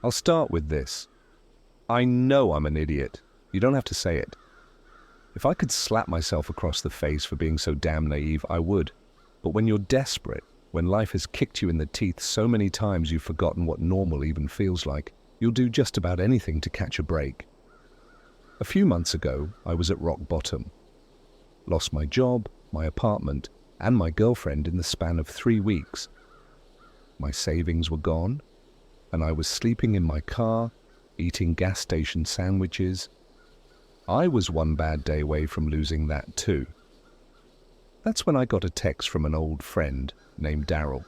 I'll start with this. I know I'm an idiot. You don't have to say it. If I could slap myself across the face for being so damn naive, I would. But when you're desperate, when life has kicked you in the teeth so many times you've forgotten what normal even feels like, you'll do just about anything to catch a break. A few months ago, I was at rock bottom. Lost my job, my apartment, and my girlfriend in the span of 3 weeks. My savings were gone, and I was sleeping in my car, eating gas station sandwiches. I was one bad day away from losing that too. That's when I got a text from an old friend named Daryl.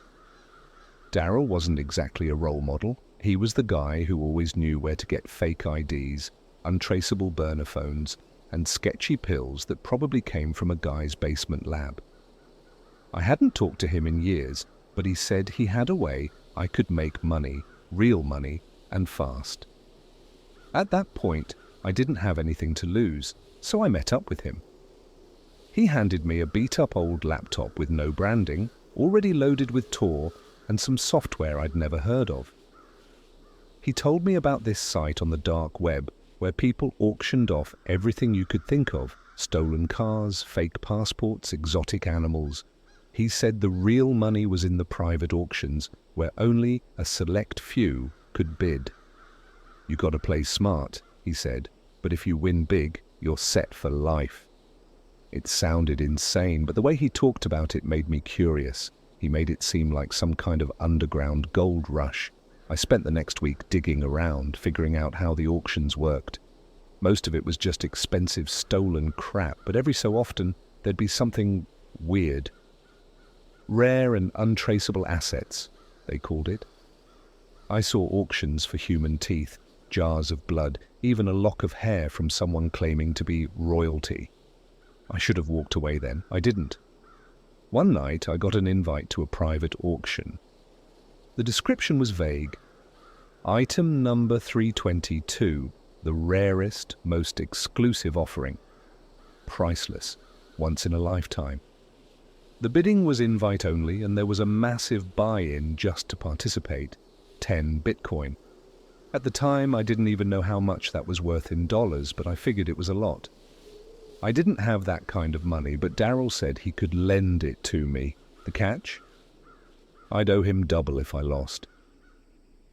Daryl wasn't exactly a role model. He was the guy who always knew where to get fake IDs, untraceable burner phones, and sketchy pills that probably came from a guy's basement lab. I hadn't talked to him in years, but he said he had a way I could make money, real money, and fast. At that point, I didn't have anything to lose, so I met up with him. He handed me a beat-up old laptop with no branding, already loaded with Tor, and some software I'd never heard of. He told me about this site on the dark web where people auctioned off everything you could think of: stolen cars, fake passports, exotic animals. He said the real money was in the private auctions where only a select few could bid. You gotta play smart, he said, but if you win big, you're set for life. It sounded insane, but the way he talked about it made me curious. He made it seem like some kind of underground gold rush. I spent the next week digging around, figuring out how the auctions worked. Most of it was just expensive stolen crap, but every so often there'd be something weird. Rare and untraceable assets, they called it. I saw auctions for human teeth, jars of blood, even a lock of hair from someone claiming to be royalty. I should have walked away then. I didn't. One night I got an invite to a private auction. The description was vague. Item number 322, the rarest, most exclusive offering. Priceless, once in a lifetime. The bidding was invite only, and there was a massive buy-in just to participate, 10 Bitcoin. At the time, I didn't even know how much that was worth in dollars, but I figured it was a lot. I didn't have that kind of money, but Daryl said he could lend it to me. The catch? I'd owe him double if I lost.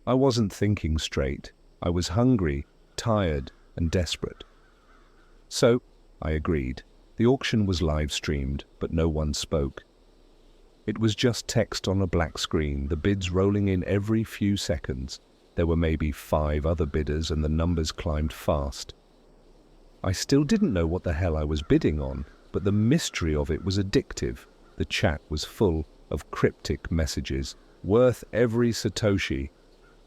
I wasn't thinking straight. I was hungry, tired, and desperate. So, I agreed. The auction was live-streamed, but no one spoke. It was just text on a black screen, the bids rolling in every few seconds. There were maybe 5 other bidders, and the numbers climbed fast. I still didn't know what the hell I was bidding on, but the mystery of it was addictive. The chat was full of cryptic messages, worth every Satoshi.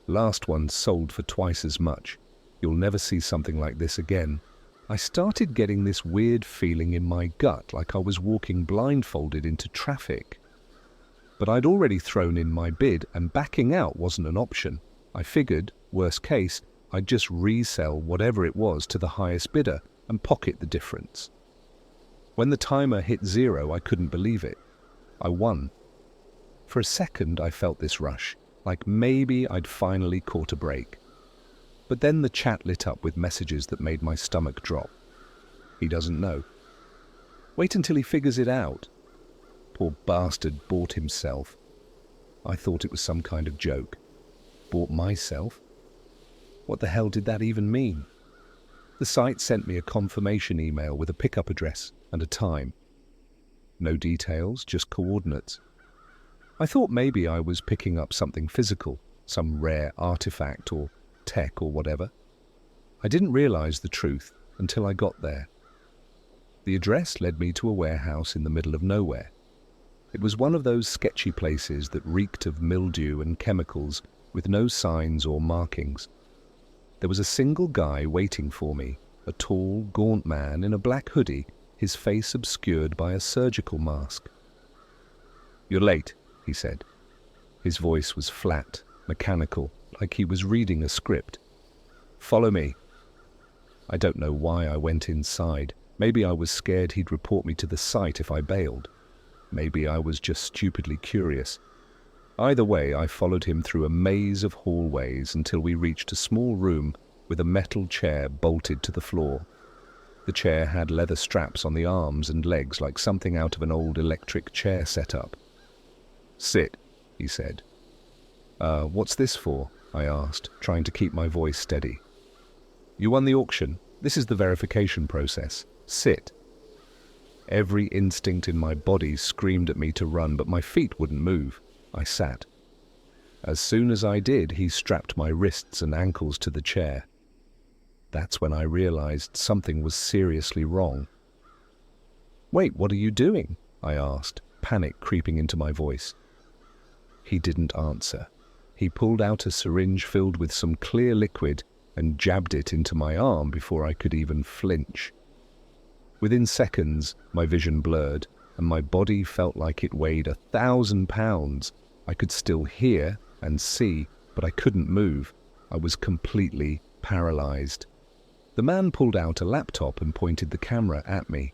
Last one sold for twice as much. You'll never see something like this again. I started getting this weird feeling in my gut, like I was walking blindfolded into traffic. But I'd already thrown in my bid, and backing out wasn't an option. I figured, worst case, I'd just resell whatever it was to the highest bidder and pocket the difference. When the timer hit 0, I couldn't believe it. I won. For a second, I felt this rush, like maybe I'd finally caught a break. But then the chat lit up with messages that made my stomach drop. He doesn't know. Wait until he figures it out. Poor bastard bought himself. I thought it was some kind of joke. Bought myself? What the hell did that even mean? The site sent me a confirmation email with a pickup address and a time. No details, just coordinates. I thought maybe I was picking up something physical, some rare artifact or tech or whatever. I didn't realize the truth until I got there. The address led me to a warehouse in the middle of nowhere. It was one of those sketchy places that reeked of mildew and chemicals with no signs or markings. There was a single guy waiting for me, a tall, gaunt man in a black hoodie, his face obscured by a surgical mask. "You're late," he said. His voice was flat, mechanical, like he was reading a script. "Follow me." I don't know why I went inside. Maybe I was scared he'd report me to the site if I bailed. Maybe I was just stupidly curious. Either way, I followed him through a maze of hallways until we reached a small room with a metal chair bolted to the floor. The chair had leather straps on the arms and legs like something out of an old electric chair setup. "Sit," he said. What's this for?" I asked, trying to keep my voice steady. "You won the auction. This is the verification process. Sit." Every instinct in my body screamed at me to run, but my feet wouldn't move. I sat. As soon as I did, he strapped my wrists and ankles to the chair. That's when I realized something was seriously wrong. "Wait, what are you doing?" I asked, panic creeping into my voice. He didn't answer. He pulled out a syringe filled with some clear liquid and jabbed it into my arm before I could even flinch. Within seconds, my vision blurred, and my body felt like it weighed 1,000 pounds. I could still hear and see, but I couldn't move. I was completely paralyzed. The man pulled out a laptop and pointed the camera at me.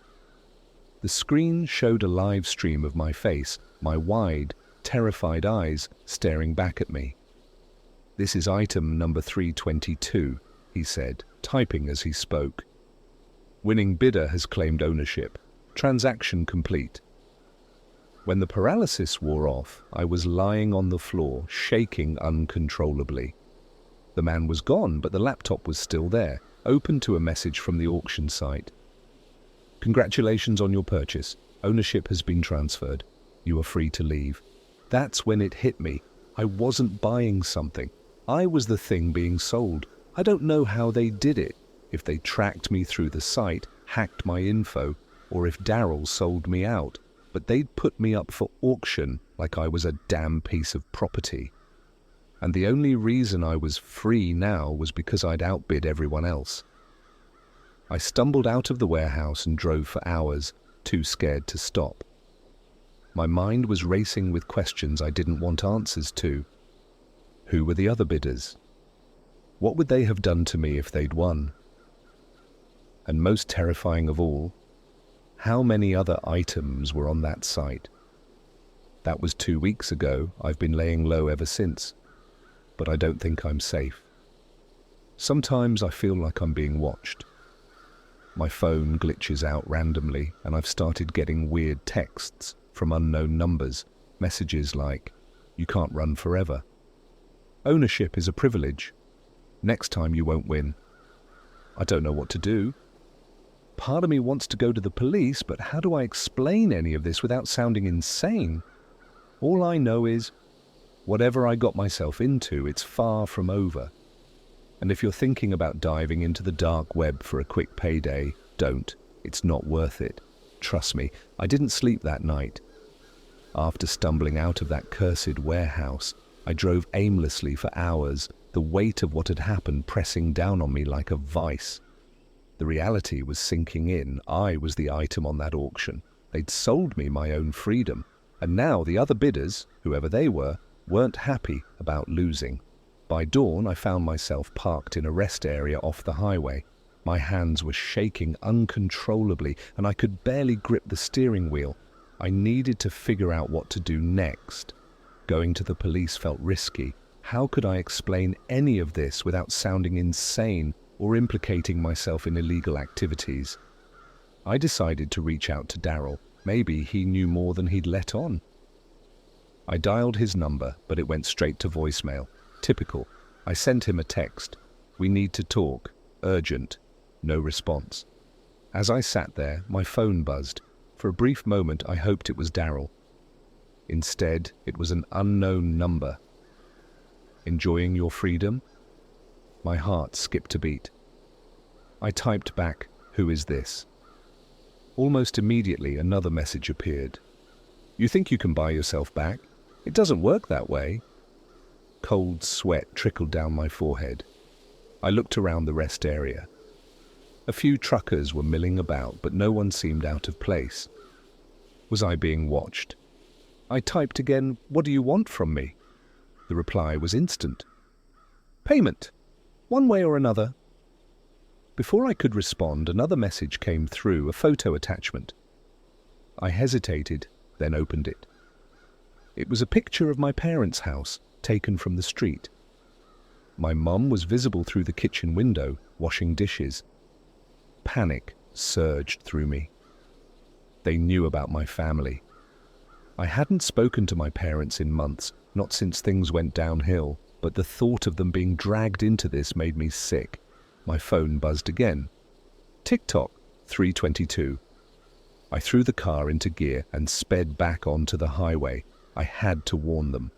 The screen showed a live stream of my face, my wide, terrified eyes staring back at me. "This is item number 322, he said, typing as he spoke. "Winning bidder has claimed ownership. Transaction complete." When the paralysis wore off, I was lying on the floor, shaking uncontrollably. The man was gone, but the laptop was still there, open to a message from the auction site. "Congratulations on your purchase. Ownership has been transferred. You are free to leave." That's when it hit me. I wasn't buying something. I was the thing being sold. I don't know how they did it, if they tracked me through the site, hacked my info, or if Daryl sold me out, but they'd put me up for auction like I was a damn piece of property. And the only reason I was free now was because I'd outbid everyone else. I stumbled out of the warehouse and drove for hours, too scared to stop. My mind was racing with questions I didn't want answers to. Who were the other bidders? What would they have done to me if they'd won? And most terrifying of all, how many other items were on that site? That was 2 weeks ago. I've been laying low ever since. But I don't think I'm safe. Sometimes I feel like I'm being watched. My phone glitches out randomly, and I've started getting weird texts from unknown numbers, messages like, "You can't run forever." "Ownership is a privilege. Next time you won't win." I don't know what to do. Part of me wants to go to the police, but how do I explain any of this without sounding insane? All I know is, whatever I got myself into, it's far from over. And if you're thinking about diving into the dark web for a quick payday, don't. It's not worth it. Trust me, I didn't sleep that night. After stumbling out of that cursed warehouse, I drove aimlessly for hours, the weight of what had happened pressing down on me like a vice. The reality was sinking in. I was the item on that auction. They'd sold me my own freedom. And now the other bidders, whoever they were, weren't happy about losing. By dawn, I found myself parked in a rest area off the highway. My hands were shaking uncontrollably, and I could barely grip the steering wheel. I needed to figure out what to do next. Going to the police felt risky. How could I explain any of this without sounding insane or implicating myself in illegal activities? I decided to reach out to Daryl. Maybe he knew more than he'd let on. I dialed his number, but it went straight to voicemail. Typical. I sent him a text. "We need to talk. Urgent." No response. As I sat there, my phone buzzed. For a brief moment, I hoped it was Daryl. Instead, it was an unknown number. "Enjoying your freedom?" My heart skipped a beat. I typed back, "Who is this?" Almost immediately, another message appeared. "You think you can buy yourself back? It doesn't work that way." Cold sweat trickled down my forehead. I looked around the rest area. A few truckers were milling about, but no one seemed out of place. Was I being watched? I typed again, "What do you want from me?" The reply was instant. "Payment. One way or another." Before I could respond, another message came through, a photo attachment. I hesitated, then opened it. It was a picture of my parents' house, taken from the street. My mum was visible through the kitchen window, washing dishes. Panic surged through me. They knew about my family. I hadn't spoken to my parents in months, not since things went downhill, but the thought of them being dragged into this made me sick. My phone buzzed again. Tick-tock, 3:22. I threw the car into gear and sped back onto the highway. I had to warn them.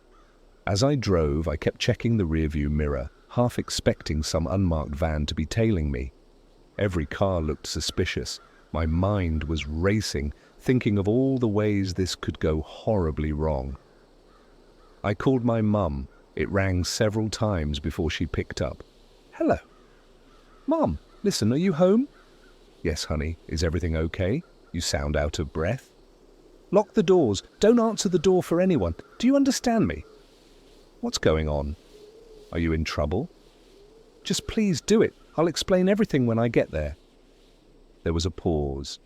As I drove, I kept checking the rearview mirror, half expecting some unmarked van to be tailing me. Every car looked suspicious. My mind was racing, thinking of all the ways this could go horribly wrong. I called my mum. It rang several times before she picked up. "Hello." "Mum, listen, are you home?" "Yes, honey. Is everything okay? You sound out of breath." "Lock the doors. Don't answer the door for anyone. Do you understand me?" "What's going on? Are you in trouble?" "Just please do it. I'll explain everything when I get there." There was a pause.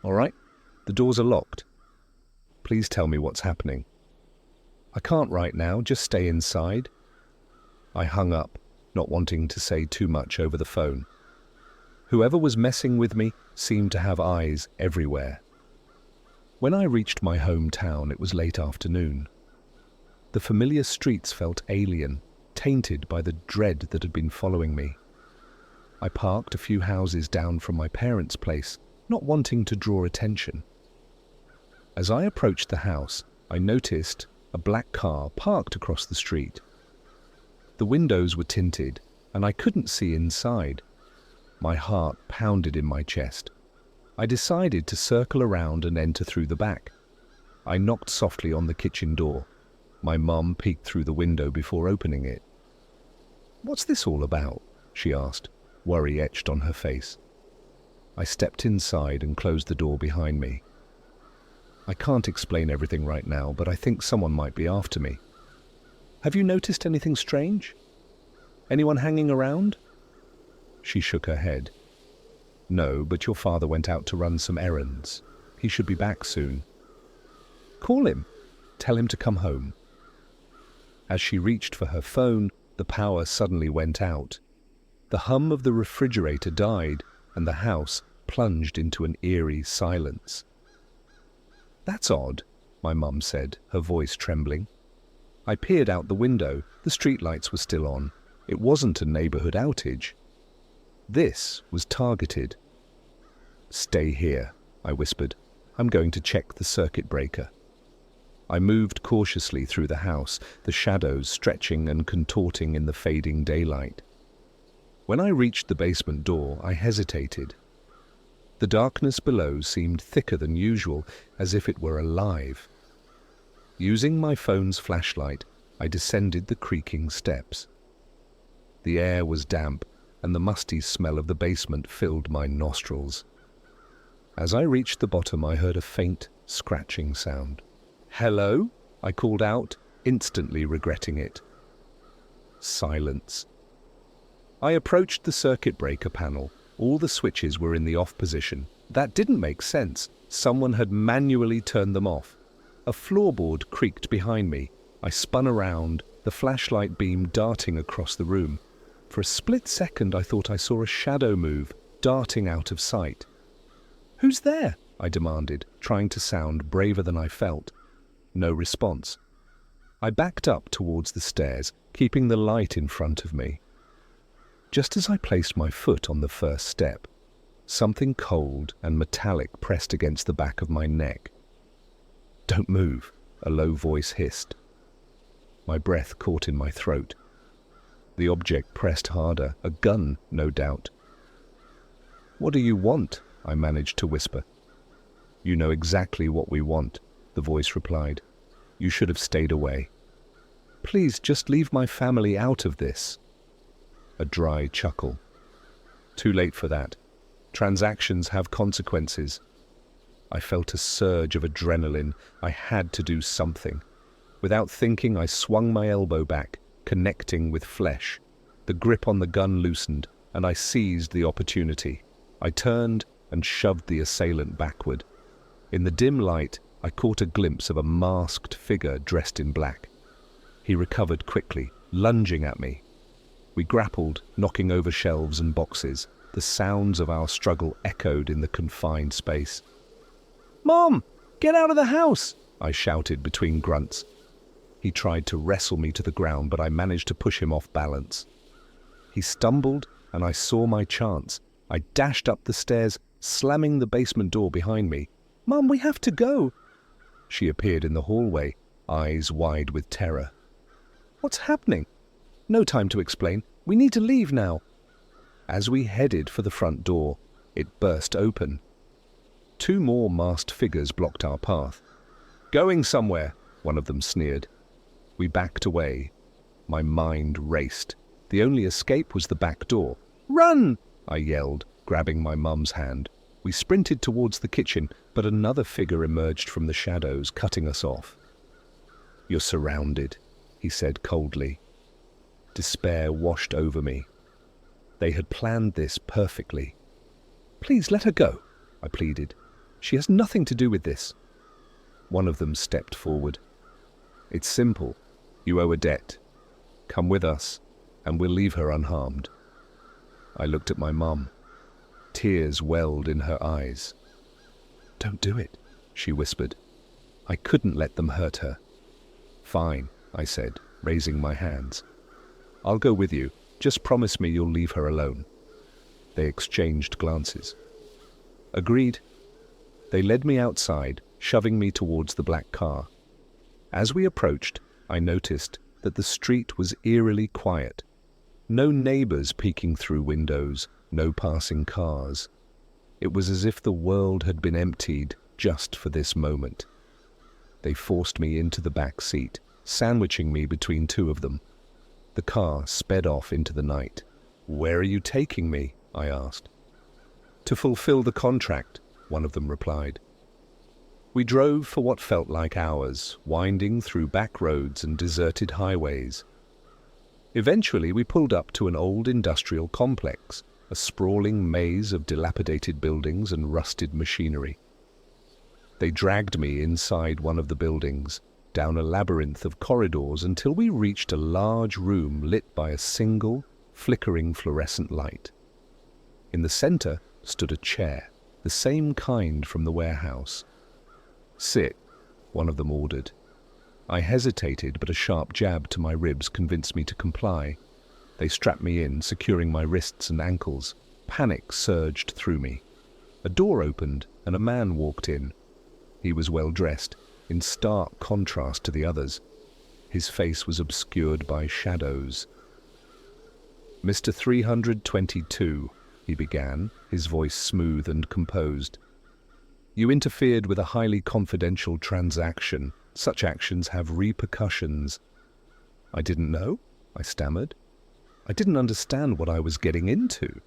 "All right, the doors are locked. Please tell me what's happening." "I can't right now. Just stay inside." I hung up, not wanting to say too much over the phone. Whoever was messing with me seemed to have eyes everywhere. When I reached my hometown, it was late afternoon. The familiar streets felt alien, tainted by the dread that had been following me. I parked a few houses down from my parents' place, not wanting to draw attention. As I approached the house, I noticed a black car parked across the street. The windows were tinted, and I couldn't see inside. My heart pounded in my chest. I decided to circle around and enter through the back. I knocked softly on the kitchen door. My mum peeked through the window before opening it. "What's this all about?" she asked, worry etched on her face. I stepped inside and closed the door behind me. "I can't explain everything right now, but I think someone might be after me." "Have you noticed anything strange? Anyone hanging around?" She shook her head. "No, but your father went out to run some errands. He should be back soon." "Call him. Tell him to come home." As she reached for her phone, the power suddenly went out. The hum of the refrigerator died, and the house plunged into an eerie silence. "That's odd," my mum said, her voice trembling. I peered out the window. The streetlights were still on. It wasn't a neighborhood outage. This was targeted. "Stay here," I whispered. "I'm going to check the circuit breaker." I moved cautiously through the house, the shadows stretching and contorting in the fading daylight. When I reached the basement door, I hesitated. The darkness below seemed thicker than usual, as if it were alive. Using my phone's flashlight, I descended the creaking steps. The air was damp, and the musty smell of the basement filled my nostrils. As I reached the bottom, I heard a faint, scratching sound. "Hello?" I called out, instantly regretting it. Silence. I approached the circuit breaker panel. All the switches were in the off position. That didn't make sense. Someone had manually turned them off. A floorboard creaked behind me. I spun around, the flashlight beam darting across the room. For a split second, I thought I saw a shadow move, darting out of sight. "Who's there?" I demanded, trying to sound braver than I felt. No response. I backed up towards the stairs, keeping the light in front of me. Just as I placed my foot on the first step, something cold and metallic pressed against the back of my neck. "Don't move," a low voice hissed. My breath caught in my throat. The object pressed harder, a gun, no doubt. "What do you want?" I managed to whisper. "You know exactly what we want," the voice replied. "You should have stayed away." "Please, just leave my family out of this." A dry chuckle. "Too late for that. Transactions have consequences." I felt a surge of adrenaline. I had to do something. Without thinking, I swung my elbow back, connecting with flesh. The grip on the gun loosened, and I seized the opportunity. I turned and shoved the assailant backward. In the dim light, I caught a glimpse of a masked figure dressed in black. He recovered quickly, lunging at me. We grappled, knocking over shelves and boxes. The sounds of our struggle echoed in the confined space. "Mom, get out of the house!" I shouted between grunts. He tried to wrestle me to the ground, but I managed to push him off balance. He stumbled, and I saw my chance. I dashed up the stairs, slamming the basement door behind me. "Mom, we have to go!" She appeared in the hallway, eyes wide with terror. "What's happening?" "No time to explain. We need to leave now." As we headed for the front door, it burst open. 2 more masked figures blocked our path. "Going somewhere," one of them sneered. We backed away. My mind raced. The only escape was the back door. "Run!" I yelled, grabbing my mum's hand. We sprinted towards the kitchen, but another figure emerged from the shadows, cutting us off. "You're surrounded," he said coldly. Despair washed over me. They had planned this perfectly. "Please let her go," I pleaded. "She has nothing to do with this." One of them stepped forward. "It's simple. You owe a debt. Come with us, and we'll leave her unharmed." I looked at my mum. Tears welled in her eyes. "Don't do it," she whispered. I couldn't let them hurt her. "Fine," I said, raising my hands. "I'll go with you. Just promise me you'll leave her alone." They exchanged glances. "Agreed." They led me outside, shoving me towards the black car. As we approached, I noticed that the street was eerily quiet. No neighbors peeking through windows, no passing cars. It was as if the world had been emptied just for this moment. They forced me into the back seat, sandwiching me between 2 of them. The car sped off into the night. "Where are you taking me?" I asked. "To fulfill the contract," one of them replied. We drove for what felt like hours, winding through back roads and deserted highways. Eventually, we pulled up to an old industrial complex, a sprawling maze of dilapidated buildings and rusted machinery. They dragged me inside one of the buildings, down a labyrinth of corridors until we reached a large room lit by a single, flickering fluorescent light. In the center stood a chair, the same kind from the warehouse. "Sit," one of them ordered. I hesitated, but a sharp jab to my ribs convinced me to comply. They strapped me in, securing my wrists and ankles. Panic surged through me. A door opened, and a man walked in. He was well dressed, in stark contrast to the others. His face was obscured by shadows. "Mr. 322, he began, his voice smooth and composed. "You interfered with a highly confidential transaction. Such actions have repercussions." "I didn't know," I stammered. "I didn't understand what I was getting into."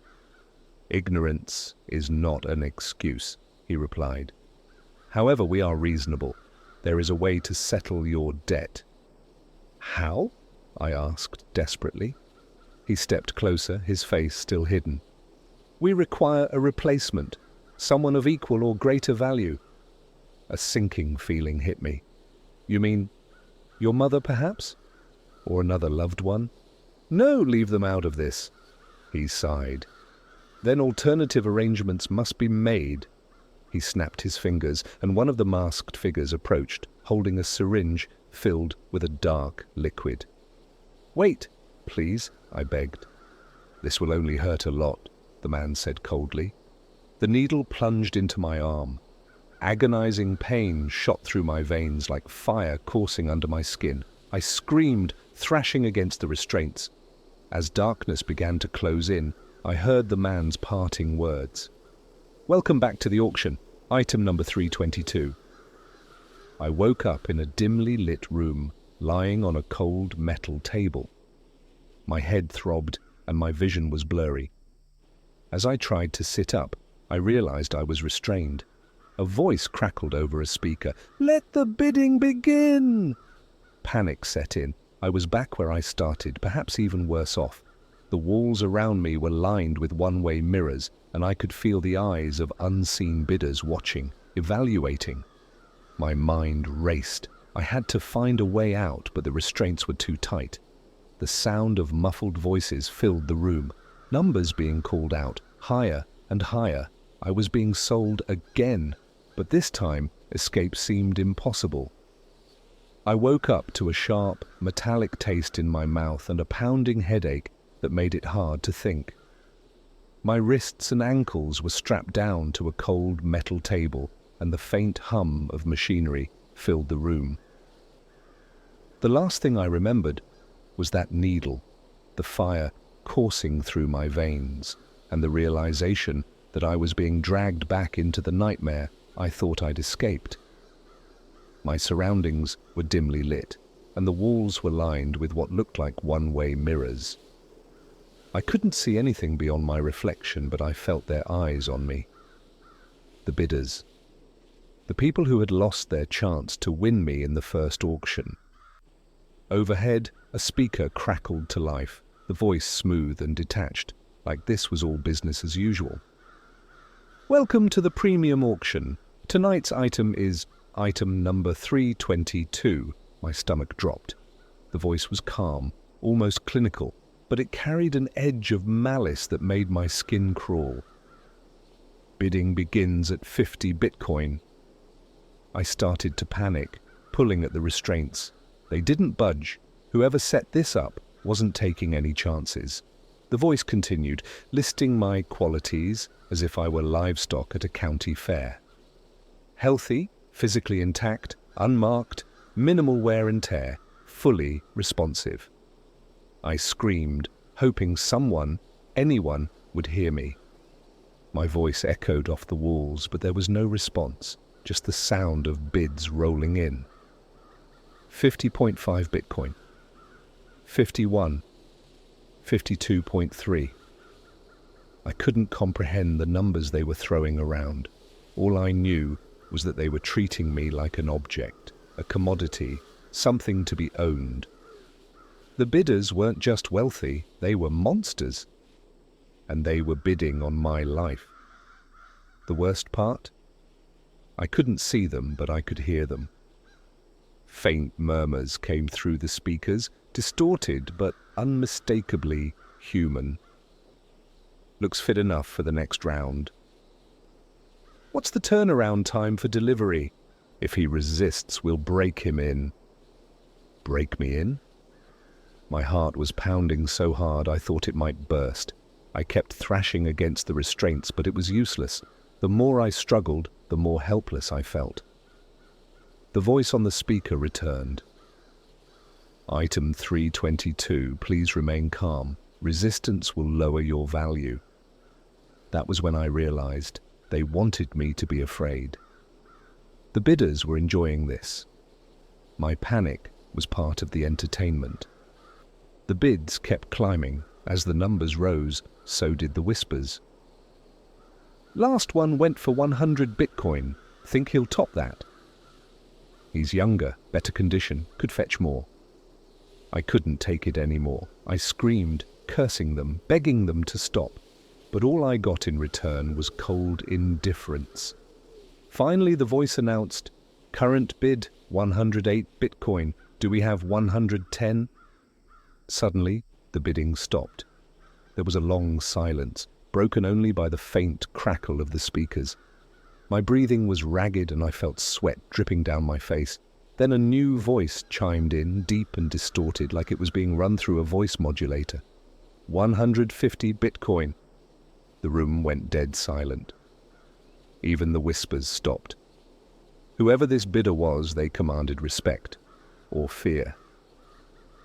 "Ignorance is not an excuse," he replied. "However, we are reasonable. There is a way to settle your debt." "How?" I asked desperately. He stepped closer, his face still hidden. "We require a replacement, someone of equal or greater value." A sinking feeling hit me. "You mean your mother, perhaps? Or another loved one?" "No, leave them out of this." He sighed. "Then alternative arrangements must be made." He snapped his fingers, and one of the masked figures approached, holding a syringe filled with a dark liquid. "Wait, please," I begged. "This will only hurt a lot," the man said coldly. The needle plunged into my arm. Agonizing pain shot through my veins like fire coursing under my skin. I screamed, thrashing against the restraints. As darkness began to close in, I heard the man's parting words. "Welcome back to the auction. Item number 322. I woke up in a dimly lit room, lying on a cold metal table. My head throbbed and my vision was blurry. As I tried to sit up, I realized I was restrained. A voice crackled over a speaker. "Let the bidding begin!" Panic set in. I was back where I started, perhaps even worse off. The walls around me were lined with one-way mirrors, and I could feel the eyes of unseen bidders watching, evaluating. My mind raced. I had to find a way out, but the restraints were too tight. The sound of muffled voices filled the room, numbers being called out, higher and higher. I was being sold again, but this time escape seemed impossible. I woke up to a sharp, metallic taste in my mouth and a pounding headache that made it hard to think. My wrists and ankles were strapped down to a cold metal table, and the faint hum of machinery filled the room. The last thing I remembered was that needle, the fire coursing through my veins, and the realization that I was being dragged back into the nightmare I thought I'd escaped. My surroundings were dimly lit, and the walls were lined with what looked like one-way mirrors. I couldn't see anything beyond my reflection, but I felt their eyes on me. The bidders. The people who had lost their chance to win me in the first auction. Overhead, a speaker crackled to life, the voice smooth and detached, like this was all business as usual. Welcome to the premium auction. Tonight's item is item number 322. My stomach dropped. The voice was calm, almost clinical, but it carried an edge of malice that made my skin crawl. Bidding begins at 50 Bitcoin. I started to panic, pulling at the restraints. They didn't budge. Whoever set this up wasn't taking any chances. The voice continued, listing my qualities as if I were livestock at a county fair. Healthy, physically intact, unmarked, minimal wear and tear, fully responsive. I screamed, hoping someone, anyone, would hear me. My voice echoed off the walls, but there was no response, just the sound of bids rolling in. 50.5 Bitcoin. 51. 52.3. I couldn't comprehend the numbers they were throwing around. All I knew was that they were treating me like an object, a commodity, something to be owned. The bidders weren't just wealthy, they were monsters. And they were bidding on my life. The worst part? I couldn't see them, but I could hear them. Faint murmurs came through the speakers, distorted but unmistakably human. Looks fit enough for the next round. What's the turnaround time for delivery? If he resists, we'll break him in. Break me in? My heart was pounding so hard I thought it might burst. I kept thrashing against the restraints, but it was useless. The more I struggled, the more helpless I felt. The voice on the speaker returned. Item 322, please remain calm. Resistance will lower your value. That was when I realized they wanted me to be afraid. The bidders were enjoying this. My panic was part of the entertainment. The bids kept climbing. As the numbers rose, so did the whispers. Last one went for 100 Bitcoin. Think he'll top that? He's younger, better condition, could fetch more. I couldn't take it anymore. I screamed, cursing them, begging them to stop. But all I got in return was cold indifference. Finally, the voice announced, current bid, 108 Bitcoin. Do we have 110? Suddenly, the bidding stopped. There was a long silence, broken only by the faint crackle of the speakers. My breathing was ragged and I felt sweat dripping down my face. Then a new voice chimed in, deep and distorted, like it was being run through a voice modulator. 150 Bitcoin. The room went dead silent. Even the whispers stopped. Whoever this bidder was, they commanded respect, or fear.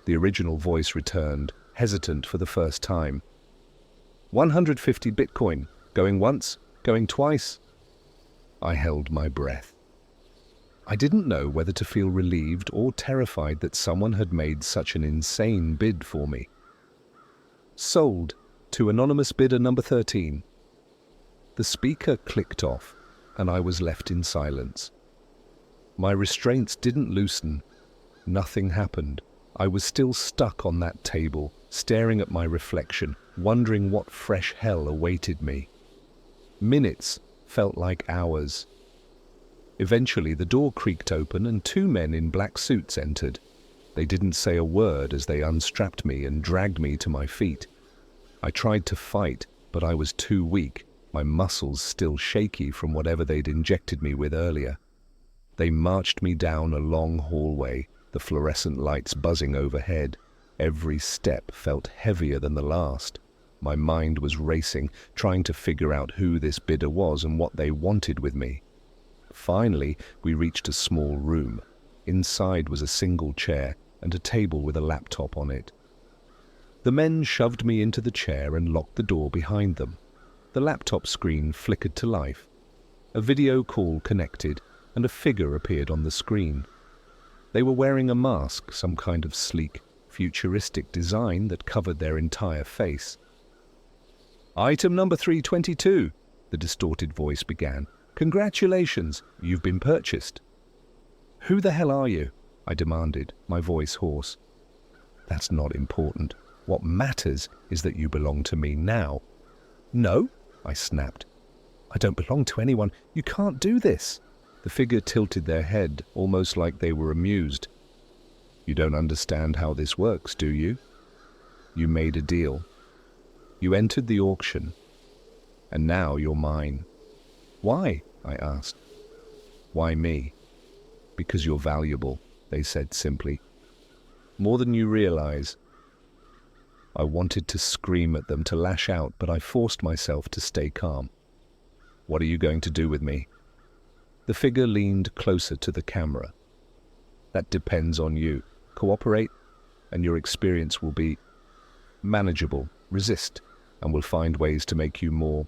The original voice returned, hesitant for the first time. 150 Bitcoin. Going once? Going twice? I held my breath. I didn't know whether to feel relieved or terrified that someone had made such an insane bid for me. Sold to anonymous bidder number 13. The speaker clicked off, and I was left in silence. My restraints didn't loosen. Nothing happened. I was still stuck on that table, staring at my reflection, wondering what fresh hell awaited me. Minutes felt like hours. Eventually, the door creaked open and two men in black suits entered. They didn't say a word as they unstrapped me and dragged me to my feet. I tried to fight, but I was too weak, my muscles still shaky from whatever they'd injected me with earlier. They marched me down a long hallway, the fluorescent lights buzzing overhead. Every step felt heavier than the last. My mind was racing, trying to figure out who this bidder was and what they wanted with me. Finally, we reached a small room. Inside was a single chair and a table with a laptop on it. The men shoved me into the chair and locked the door behind them. The laptop screen flickered to life. A video call connected, and a figure appeared on the screen. They were wearing a mask, some kind of sleek, futuristic design that covered their entire face. "Item number 322, the distorted voice began. "Congratulations, you've been purchased." "Who the hell are you?" I demanded, my voice hoarse. "That's not important. What matters is that you belong to me now." "No," I snapped. "I don't belong to anyone. You can't do this." The figure tilted their head, almost like they were amused. "You don't understand how this works, do you? You made a deal. You entered the auction, and now you're mine." "Why?" I asked. "Why me?" "Because you're valuable," they said simply. "More than you realize." I wanted to scream at them, to lash out, but I forced myself to stay calm. "What are you going to do with me?" The figure leaned closer to the camera. "That depends on you. Cooperate, and your experience will be manageable. Resist, and we'll find ways to make you more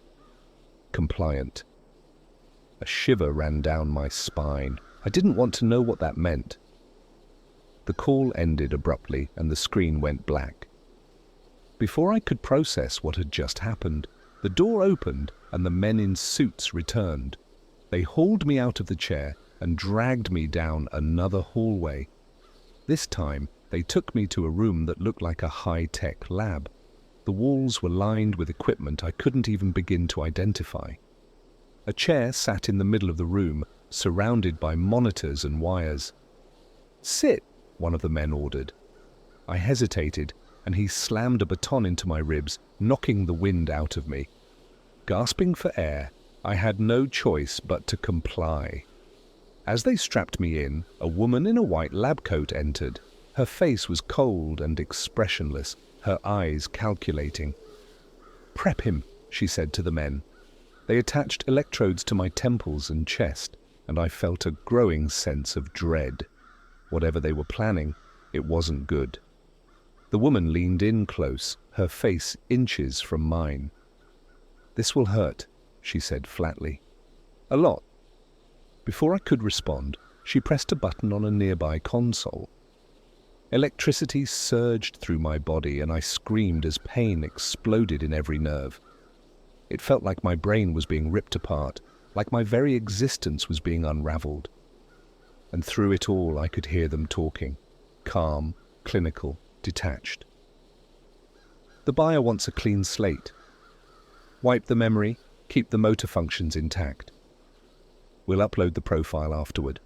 compliant." A shiver ran down my spine. I didn't want to know what that meant. The call ended abruptly, and the screen went black. Before I could process what had just happened, the door opened and the men in suits returned. They hauled me out of the chair and dragged me down another hallway. This time, they took me to a room that looked like a high-tech lab. The walls were lined with equipment I couldn't even begin to identify. A chair sat in the middle of the room, surrounded by monitors and wires. "Sit," one of the men ordered. I hesitated, and he slammed a baton into my ribs, knocking the wind out of me. Gasping for air, I had no choice but to comply. As they strapped me in, a woman in a white lab coat entered. Her face was cold and expressionless, her eyes calculating. "Prep him," she said to the men. They attached electrodes to my temples and chest, and I felt a growing sense of dread. Whatever they were planning, it wasn't good. The woman leaned in close, her face inches from mine. "This will hurt," she said flatly. "A lot." Before I could respond, she pressed a button on a nearby console. Electricity surged through my body, and I screamed as pain exploded in every nerve. It felt like my brain was being ripped apart, like my very existence was being unraveled. And through it all, I could hear them talking, calm, clinical, detached. "The buyer wants a clean slate. Wipe the memory, keep the motor functions intact. We'll upload the profile afterward."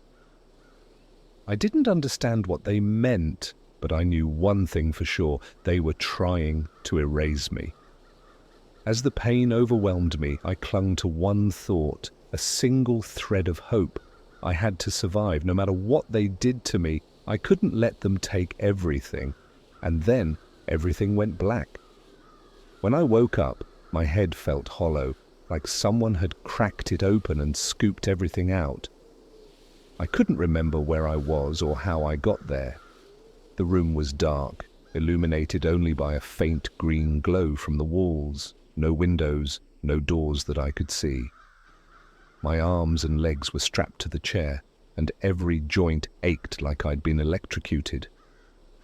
I didn't understand what they meant, but I knew one thing for sure: they were trying to erase me. As the pain overwhelmed me, I clung to one thought, a single thread of hope. I had to survive. No matter what they did to me, I couldn't let them take everything. And then everything went black. When I woke up, my head felt hollow, like someone had cracked it open and scooped everything out. I couldn't remember where I was or how I got there. The room was dark, illuminated only by a faint green glow from the walls. No windows, no doors that I could see. My arms and legs were strapped to the chair, and every joint ached like I'd been electrocuted.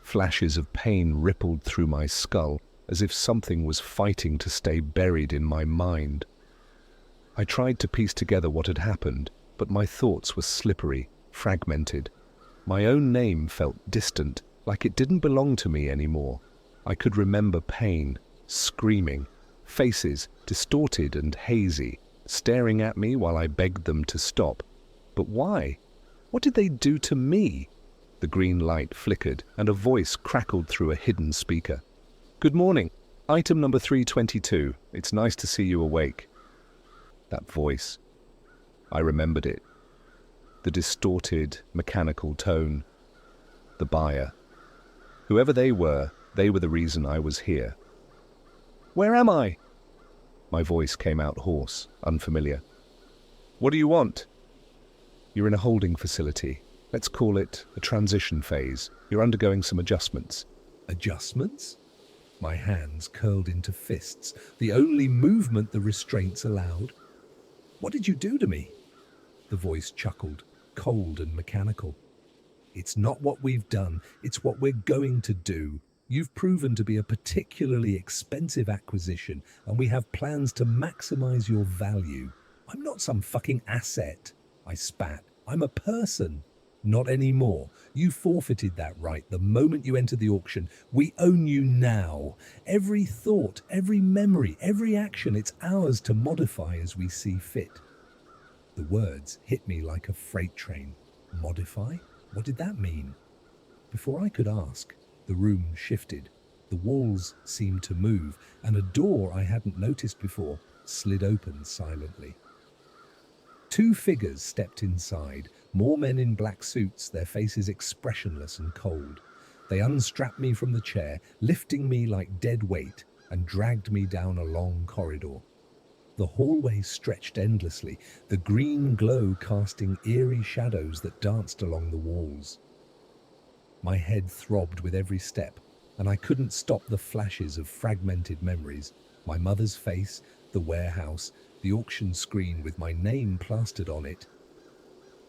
Flashes of pain rippled through my skull, as if something was fighting to stay buried in my mind. I tried to piece together what had happened, but my thoughts were slippery, fragmented. My own name felt distant, like it didn't belong to me anymore. I could remember pain, screaming, faces, distorted and hazy, staring at me while I begged them to stop. But why? What did they do to me? The green light flickered, and a voice crackled through a hidden speaker. "Good morning. Item number 322. It's nice to see you awake." That voice. I remembered it. The distorted, mechanical tone. The buyer. Whoever they were the reason I was here. "Where am I?" My voice came out hoarse, unfamiliar. "What do you want?" "You're in a holding facility. Let's call it a transition phase. You're undergoing some adjustments." Adjustments? My hands curled into fists, the only movement the restraints allowed. "What did you do to me?" The voice chuckled, cold and mechanical. "It's not what we've done, it's what we're going to do. You've proven to be a particularly expensive acquisition, and we have plans to maximize your value. I'm not some fucking asset." I spat. "I'm a person." "Not anymore. You forfeited that right the moment you entered the auction. We own you now. Every thought, every memory, every action, it's ours to modify as we see fit." The words hit me like a freight train. Modify? What did that mean? Before I could ask, the room shifted. The walls seemed to move, and a door I hadn't noticed before slid open silently. Two figures stepped inside, more men in black suits, their faces expressionless and cold. They unstrapped me from the chair, lifting me like dead weight, and dragged me down a long corridor. The hallway stretched endlessly, the green glow casting eerie shadows that danced along the walls. My head throbbed with every step, and I couldn't stop the flashes of fragmented memories. My mother's face, the warehouse, the auction screen with my name plastered on it.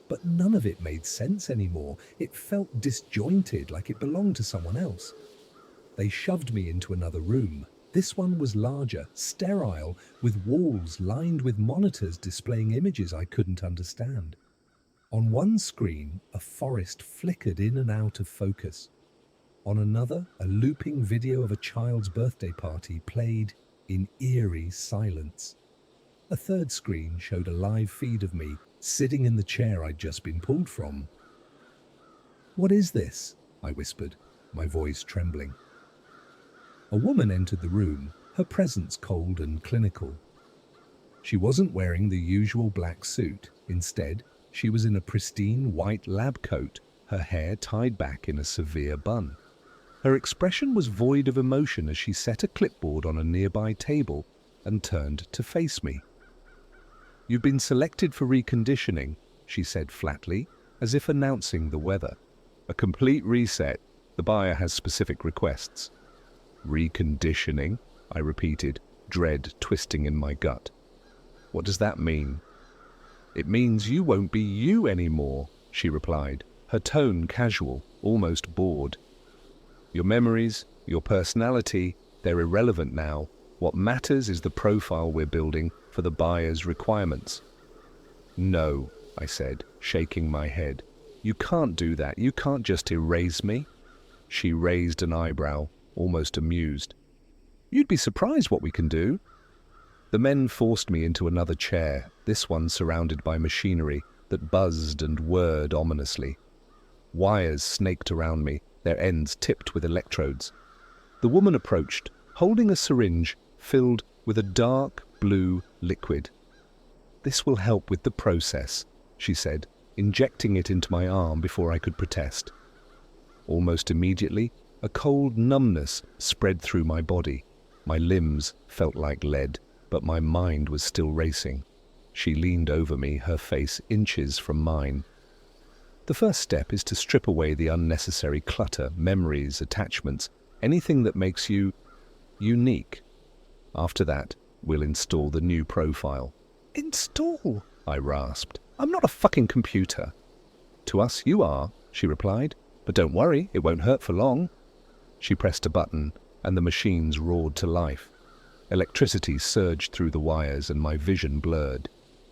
But none of it made sense anymore. It felt disjointed, like it belonged to someone else. They shoved me into another room. This one was larger, sterile, with walls lined with monitors displaying images I couldn't understand. On one screen, a forest flickered in and out of focus. On another, a looping video of a child's birthday party played in eerie silence. A third screen showed a live feed of me sitting in the chair I'd just been pulled from. "What is this?" I whispered, my voice trembling. A woman entered the room, her presence cold and clinical. She wasn't wearing the usual black suit. Instead, she was in a pristine white lab coat, her hair tied back in a severe bun. Her expression was void of emotion as she set a clipboard on a nearby table and turned to face me. "You've been selected for reconditioning," she said flatly, as if announcing the weather. "A complete reset. The buyer has specific requests." "Reconditioning?" I repeated, dread twisting in my gut. "What does that mean?" "It means you won't be you anymore," she replied, her tone casual, almost bored. "Your memories, your personality, they're irrelevant now. What matters is the profile we're building for the buyer's requirements." "No," I said, shaking my head. "You can't do that. You can't just erase me." She raised an eyebrow, almost amused. "You'd be surprised what we can do." The men forced me into another chair, this one surrounded by machinery that buzzed and whirred ominously. Wires snaked around me, their ends tipped with electrodes. The woman approached, holding a syringe filled with a dark blue liquid. "This will help with the process," she said, injecting it into my arm before I could protest. Almost immediately, a cold numbness spread through my body. My limbs felt like lead, but my mind was still racing. She leaned over me, her face inches from mine. "The first step is to strip away the unnecessary clutter, memories, attachments, anything that makes you unique. After that, we'll install the new profile." "Install?" I rasped. "I'm not a fucking computer." "To us, you are," she replied. "But don't worry, it won't hurt for long." She pressed a button, and the machines roared to life. Electricity surged through the wires, and my vision blurred.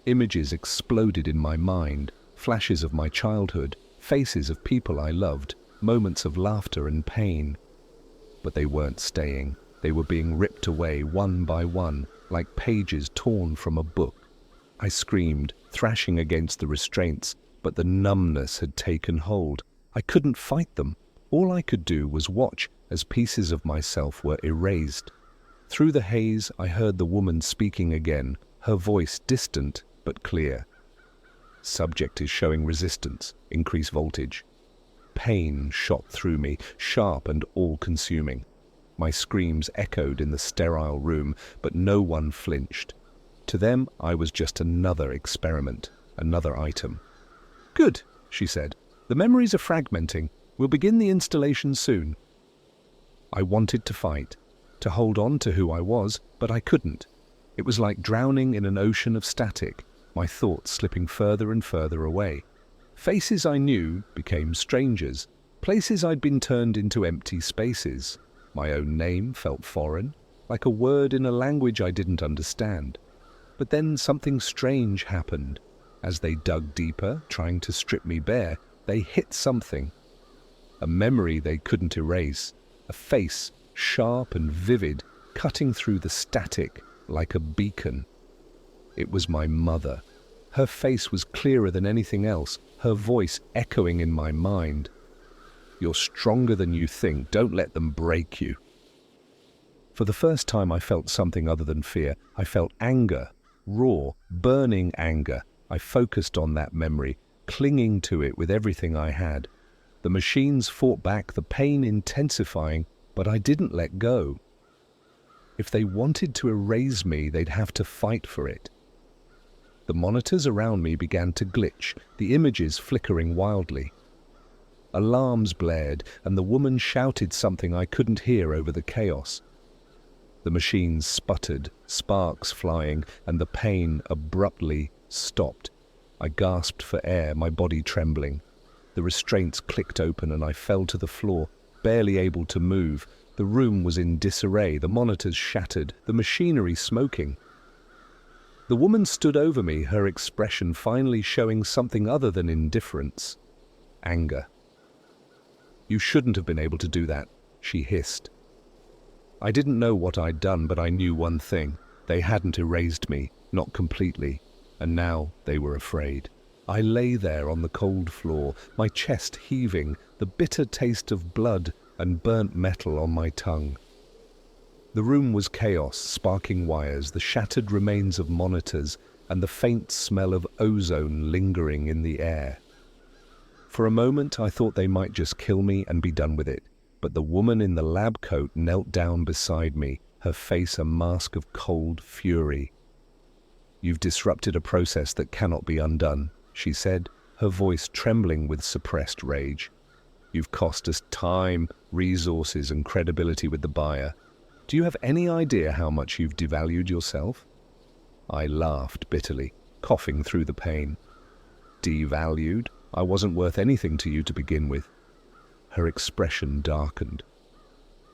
Images exploded in my mind, flashes of my childhood, faces of people I loved, moments of laughter and pain. But they weren't staying. They were being ripped away one by one, like pages torn from a book. I screamed, thrashing against the restraints, but the numbness had taken hold. I couldn't fight them. All I could do was watch as pieces of myself were erased. Through the haze, I heard the woman speaking again, her voice distant but clear. Subject is showing resistance. Increase voltage. Pain shot through me, sharp and all-consuming. My screams echoed in the sterile room, but no one flinched. To them, I was just another experiment, another item. "Good," she said. "The memories are fragmenting. We'll begin the installation soon." I wanted to fight, to hold on to who I was, but I couldn't. It was like drowning in an ocean of static, my thoughts slipping further and further away. Faces I knew became strangers, places I'd been turned into empty spaces. My own name felt foreign, like a word in a language I didn't understand. But then something strange happened. As they dug deeper, trying to strip me bare, they hit something. A memory they couldn't erase, a face, sharp and vivid, cutting through the static like a beacon. It was my mother. Her face was clearer than anything else, her voice echoing in my mind. "You're stronger than you think. Don't let them break you." For the first time, I felt something other than fear. I felt anger, raw, burning anger. I focused on that memory, clinging to it with everything I had. The machines fought back, the pain intensifying, but I didn't let go. If they wanted to erase me, they'd have to fight for it. The monitors around me began to glitch, the images flickering wildly. Alarms blared, and the woman shouted something I couldn't hear over the chaos. The machines sputtered, sparks flying, and the pain abruptly stopped. I gasped for air, my body trembling. The restraints clicked open and I fell to the floor, barely able to move. The room was in disarray, the monitors shattered, the machinery smoking. The woman stood over me, her expression finally showing something other than indifference. Anger. "You shouldn't have been able to do that," she hissed. I didn't know what I'd done, but I knew one thing. They hadn't erased me, not completely, and now they were afraid. I lay there on the cold floor, my chest heaving, the bitter taste of blood and burnt metal on my tongue. The room was chaos, sparking wires, the shattered remains of monitors, and the faint smell of ozone lingering in the air. For a moment, I thought they might just kill me and be done with it, but the woman in the lab coat knelt down beside me, her face a mask of cold fury. "You've disrupted a process that cannot be undone," she said, her voice trembling with suppressed rage. "You've cost us time, resources, and credibility with the buyer. Do you have any idea how much you've devalued yourself?" I laughed bitterly, coughing through the pain. "Devalued? I wasn't worth anything to you to begin with." Her expression darkened.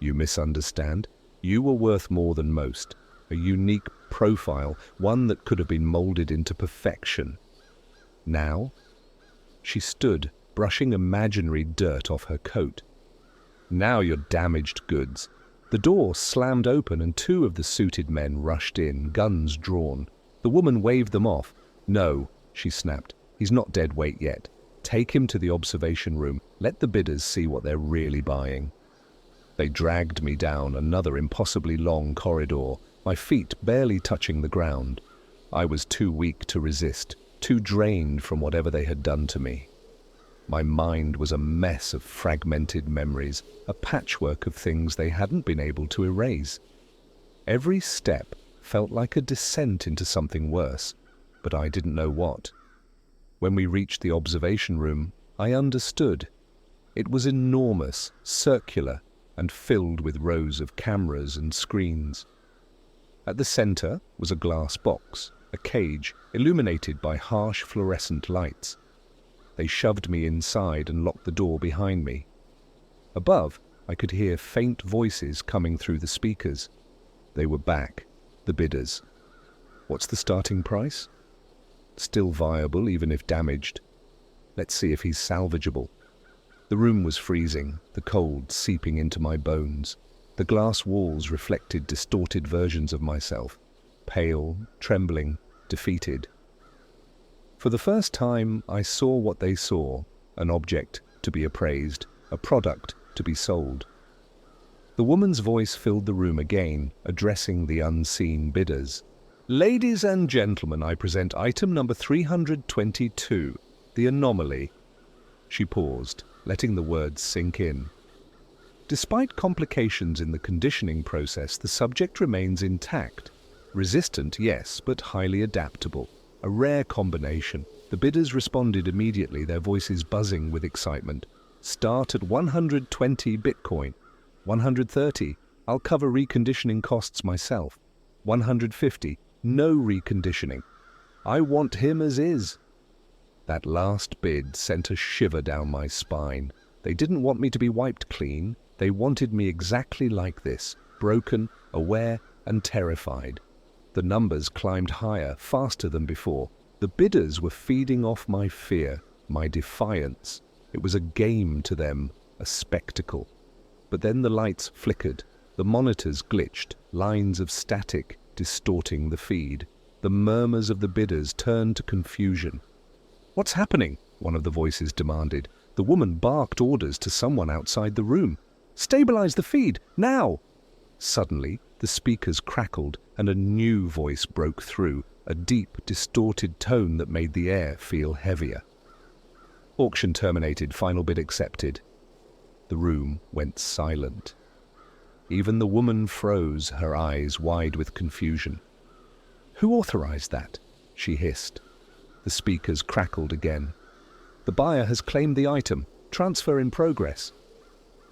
"You misunderstand. You were worth more than most. A unique profile, one that could have been molded into perfection. Now?" She stood, brushing imaginary dirt off her coat. "Now you're damaged goods." The door slammed open and two of the suited men rushed in, guns drawn. The woman waved them off. "No," she snapped. "He's not dead weight yet. Take him to the observation room. Let the bidders see what they're really buying." They dragged me down another impossibly long corridor, my feet barely touching the ground. I was too weak to resist, too drained from whatever they had done to me. My mind was a mess of fragmented memories, a patchwork of things they hadn't been able to erase. Every step felt like a descent into something worse, but I didn't know what. When we reached the observation room, I understood. It was enormous, circular, and filled with rows of cameras and screens. At the center was a glass box, a cage illuminated by harsh fluorescent lights. They shoved me inside and locked the door behind me. Above, I could hear faint voices coming through the speakers. They were back, the bidders. "What's the starting price?" "Still viable, even if damaged. Let's see if he's salvageable." The room was freezing, the cold seeping into my bones. The glass walls reflected distorted versions of myself, pale, trembling, defeated. For the first time, I saw what they saw, an object to be appraised, a product to be sold. The woman's voice filled the room again, addressing the unseen bidders. Ladies and gentlemen, I present item number 322, the anomaly. She paused, letting the words sink in. Despite complications in the conditioning process, the subject remains intact. Resistant, yes, but highly adaptable. A rare combination. The bidders responded immediately, their voices buzzing with excitement. Start at 120 Bitcoin. 130. I'll cover reconditioning costs myself. 150. No reconditioning. I want him as is. That last bid sent a shiver down my spine. They didn't want me to be wiped clean. They wanted me exactly like this, broken, aware, and terrified. The numbers climbed higher, faster than before. The bidders were feeding off my fear, my defiance. It was a game to them, a spectacle. But then the lights flickered, the monitors glitched, lines of static distorting the feed. The murmurs of the bidders turned to confusion. "What's happening?" one of the voices demanded. The woman barked orders to someone outside the room. "Stabilize the feed, now!" Suddenly, the speakers crackled and a new voice broke through, a deep, distorted tone that made the air feel heavier. Auction terminated, final bid accepted. The room went silent. Even the woman froze, her eyes wide with confusion. "Who authorized that?" she hissed. The speakers crackled again. "The buyer has claimed the item. Transfer in progress."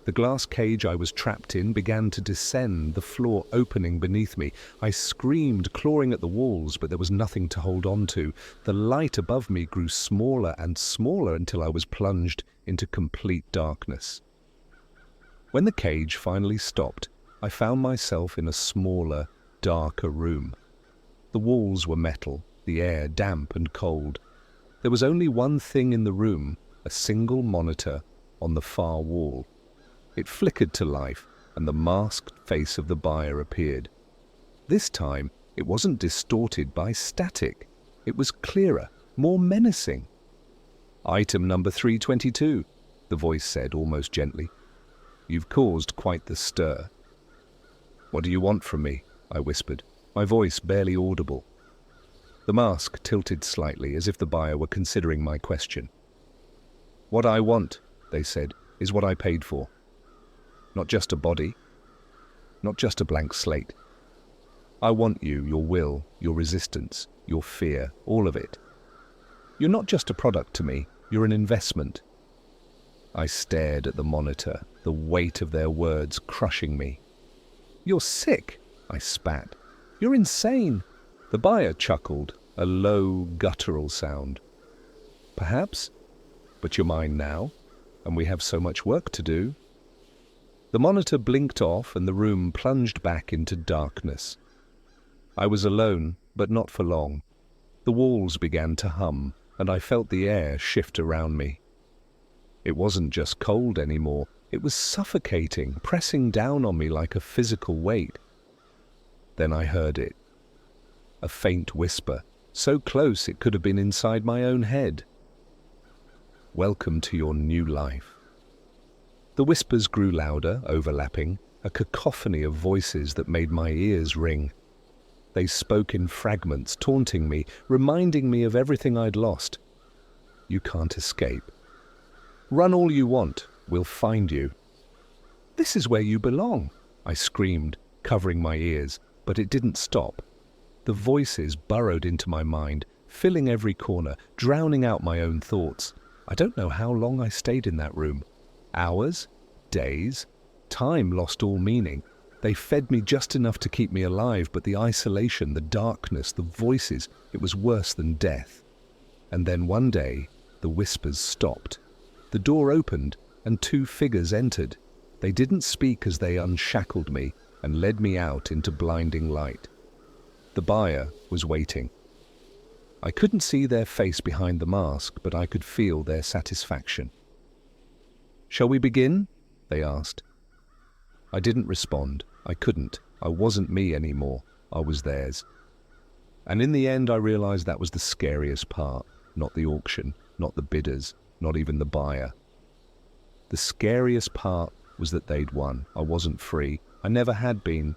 The glass cage I was trapped in began to descend, the floor opening beneath me. I screamed, clawing at the walls, but there was nothing to hold on to. The light above me grew smaller and smaller until I was plunged into complete darkness. When the cage finally stopped, I found myself in a smaller, darker room. The walls were metal, the air damp and cold. There was only one thing in the room, a single monitor on the far wall. It flickered to life, and the masked face of the buyer appeared. This time, it wasn't distorted by static. It was clearer, more menacing. "Item number 322, the voice said almost gently. "You've caused quite the stir." "What do you want from me?" I whispered, my voice barely audible. The mask tilted slightly, as if the buyer were considering my question. "What I want," they said, "is what I paid for. Not just a body, not just a blank slate. I want you, your will, your resistance, your fear, all of it. You're not just a product to me, you're an investment." I stared at the monitor, the weight of their words crushing me. "You're sick," I spat. "You're insane." The buyer chuckled, a low, guttural sound. "Perhaps, but you're mine now, and we have so much work to do." The monitor blinked off and the room plunged back into darkness. I was alone, but not for long. The walls began to hum, and I felt the air shift around me. It wasn't just cold anymore, it was suffocating, pressing down on me like a physical weight. Then I heard it. A faint whisper, so close it could have been inside my own head. "Welcome to your new life." The whispers grew louder, overlapping, a cacophony of voices that made my ears ring. They spoke in fragments, taunting me, reminding me of everything I'd lost. "You can't escape. Run all you want, we'll find you." "This is where you belong," I screamed, covering my ears, but it didn't stop. The voices burrowed into my mind, filling every corner, drowning out my own thoughts. I don't know how long I stayed in that room. Hours? Days? Time lost all meaning. They fed me just enough to keep me alive, but the isolation, the darkness, the voices, it was worse than death. And then one day, the whispers stopped. The door opened, and two figures entered. They didn't speak as they unshackled me and led me out into blinding light. The buyer was waiting. I couldn't see their face behind the mask, but I could feel their satisfaction. "Shall we begin?" they asked. I didn't respond. I couldn't. I wasn't me anymore. I was theirs. And in the end, I realized that was the scariest part. not the auction, not the bidders, not even the buyer. The scariest part was that they'd won. I wasn't free. I never had been.